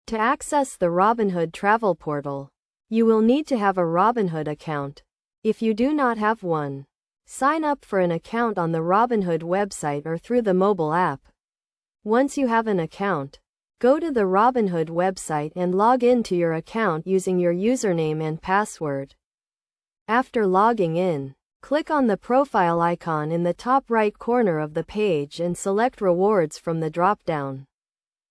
To access the Robinhood travel portal, you will need to have a Robinhood account. If you do not have one, sign up for an account on the Robinhood website or through the mobile app. Once you have an account, go to the Robinhood website and log in to your account using your username and password. After logging in, click on the profile icon in the top right corner of the page and select Rewards from the drop-down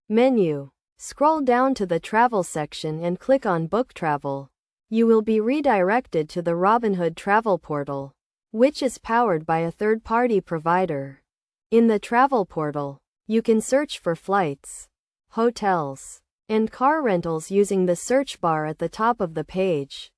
menu. Scroll down to the Travel section and click on Book Travel. You will be redirected to the Robinhood travel portal, which is powered by a third-party provider. In the travel portal, you can search for flights, hotels, and car rentals using the search bar at the top of the page.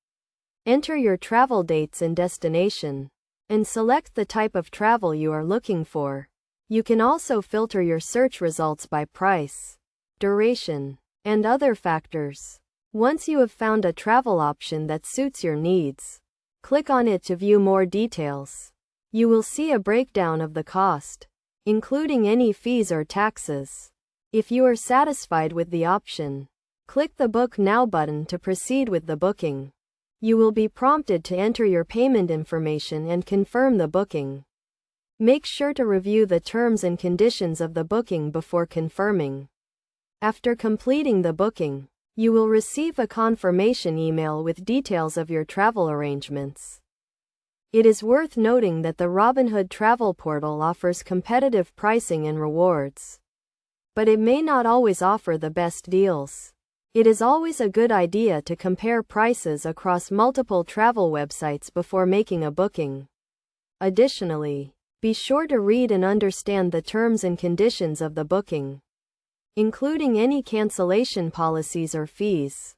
Enter your travel dates and destination, and select the type of travel you are looking for. You can also filter your search results by price, duration, and other factors. Once you have found a travel option that suits your needs, click on it to view more details. You will see a breakdown of the cost, including any fees or taxes. If you are satisfied with the option, click the Book Now button to proceed with the booking. You will be prompted to enter your payment information and confirm the booking. Make sure to review the terms and conditions of the booking before confirming. After completing the booking, you will receive a confirmation email with details of your travel arrangements. It is worth noting that the Robinhood travel portal offers competitive pricing and rewards, but it may not always offer the best deals. It is always a good idea to compare prices across multiple travel websites before making a booking. Additionally, be sure to read and understand the terms and conditions of the booking, including any cancellation policies or fees.